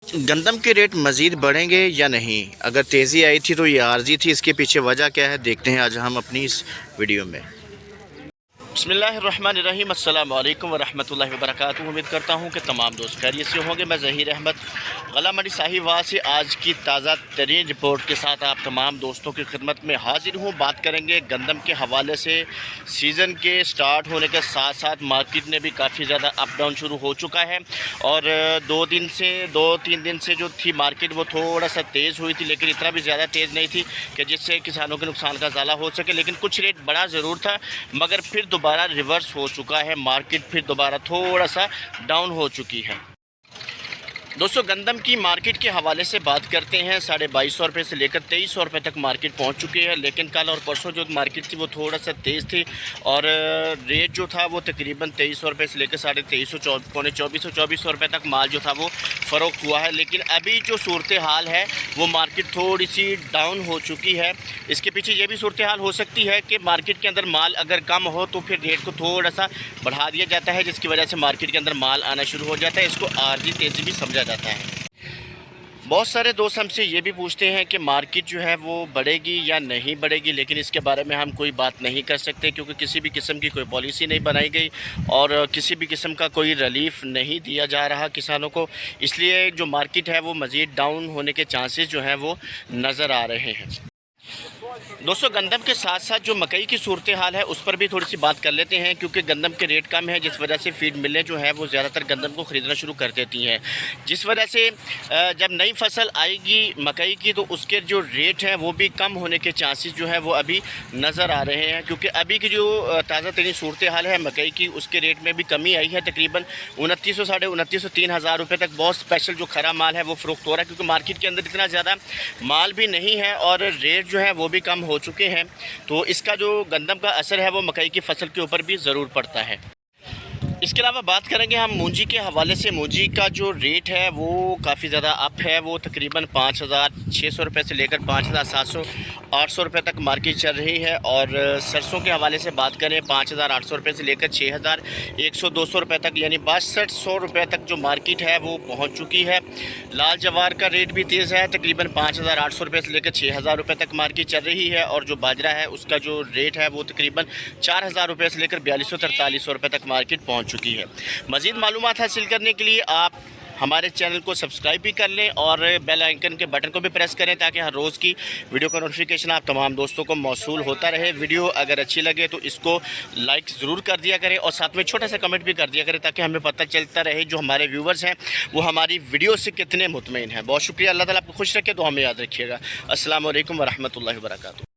गंदम के रेट मज़ीद बढ़ेंगे या नहीं? अगर तेज़ी आई थी तो ये आर्ज़ी थी, इसके पीछे वजह क्या है देखते हैं आज हम अपनी इस वीडियो में। बिस्मिल्लाहिर्रहमानिर्रहीम, अस्सलाम वालेकुम वरहमतुल्लाहि वबरकातुहू। उम्मीद करता हूँ कि तमाम दोस्त खैरियत से होंगे। मैं ज़हीर अहमद गला मंडी साहिवाल से आज की ताज़ा तरीन रिपोर्ट के साथ आप तमाम दोस्तों की खिदमत में हाजिर हूँ। बात करेंगे गंदम के हवाले से। सीज़न के स्टार्ट होने के साथ साथ मार्केट में भी काफ़ी ज़्यादा अप डाउन शुरू हो चुका है और 2-3 दिन से जो थी मार्केट वो थोड़ा सा तेज़ हुई थी, लेकिन इतना भी ज़्यादा तेज़ नहीं थी कि जिससे किसानों के नुकसान का ज़ाला हो सके। लेकिन कुछ रेट बढ़ा ज़रूर था, मगर फिर दोबारा रिवर्स हो चुका है। मार्केट फिर दोबारा थोड़ा सा डाउन हो चुकी है। दोस्तों, गंदम की मार्केट के हवाले से बात करते हैं। 2250 रुपये से लेकर 2300 रुपये तक मार्केट पहुंच चुकी है। लेकिन कल और परसों जो मार्केट थी वो थोड़ा सा तेज़ थी और रेट जो था वो तकरीबन 2300 रुपये से लेकर 2350 पौने 2400 रुपये तक माल जो था वो फ़रोख्त हुआ है। लेकिन अभी जो सूरत हाल है वो मार्केट थोड़ी सी डाउन हो चुकी है। इसके पीछे ये भी सूरत हाल हो सकती है कि मार्केट के अंदर माल अगर कम हो तो फिर रेट को थोड़ा सा बढ़ा दिया जाता है, जिसकी वजह से मार्केट के अंदर माल आना शुरू हो जाता है। इसको आर्जी तेज़ी भी समझा जाता है। बहुत सारे दोस्त हमसे ये भी पूछते हैं कि मार्केट जो है वो बढ़ेगी या नहीं बढ़ेगी, लेकिन इसके बारे में हम कोई बात नहीं कर सकते क्योंकि किसी भी किस्म की कोई पॉलिसी नहीं बनाई गई और किसी भी किस्म का कोई रिलीफ नहीं दिया जा रहा किसानों को। इसलिए जो मार्केट है वो मज़ीद डाउन होने के चांसेस जो हैं वो नज़र आ रहे हैं। दोस्तों, गंदम के साथ साथ जो मकई की सूरत हाल है उस पर भी थोड़ी सी बात कर लेते हैं क्योंकि गंदम के रेट कम है, जिस वजह से फीड मिलें जो है वो ज़्यादातर गंदम को ख़रीदना शुरू कर देती हैं। जिस वजह से जब नई फसल आएगी मकई की तो उसके जो रेट हैं वो भी कम होने के चांसेस जो है वो अभी नज़र आ रहे हैं। क्योंकि अभी की जो ताज़ा तरीन सूरत हाल है मकई की, उसके रेट में भी कमी आई है। तकरीबन 2900, 2950, 3000 रुपये तक बहुत स्पेशल जो खरा माल है वो फ़रोख्त हो रहा है क्योंकि मार्केट के अंदर इतना ज़्यादा माल भी नहीं है और रेट जो है वो भी कम हो चुके हैं। तो इसका जो गंदम का असर है वो मकई की फसल के ऊपर भी ज़रूर पड़ता है। इसके अलावा बात करेंगे हम मूंजी के हवाले से। मूंजी का जो रेट है वो काफ़ी ज़्यादा अप है। वो तकरीबन 5600 रुपये से लेकर 5700 800 रुपये तक मार्केट चल रही है। और सरसों के हवाले से बात करें 5800 रुपये से लेकर 6100-200 रुपये तक, यानी 6200 रुपये तक जो मार्केट है वो पहुंच चुकी है। लाल जवार का रेट भी तेज़ है, तकरीबन 5800 रुपये से लेकर 6000 रुपये तक मार्केट चल रही है। और जो बाजरा है उसका जो रेट है वो तकरीबन 4000 रुपये से लेकर 4200-4300 रुपये तक मार्केट पहुँच चुकी है। मज़ीद मालूमात हासिल करने के लिए आप हमारे चैनल को सब्सक्राइब भी कर लें और बेल आइकन के बटन को भी प्रेस करें ताकि हर रोज़ की वीडियो का नोटिफिकेशन आप तमाम दोस्तों को मौसूल होता रहे। वीडियो अगर अच्छी लगे तो इसको लाइक ज़रूर कर दिया करें और साथ में छोटा सा कमेंट भी कर दिया करें ताकि हमें पता चलता रहे जो हमारे व्यूवर्स हैं वो हमारी वीडियो से कितने मुतमईन हैं। बहुत शुक्रिया। अल्लाह ताला आपको खुश रखे, तो हमें याद रखिएगा। अस्सलाम वालेकुम वरहमतुल्लाहि वबरकातुहू।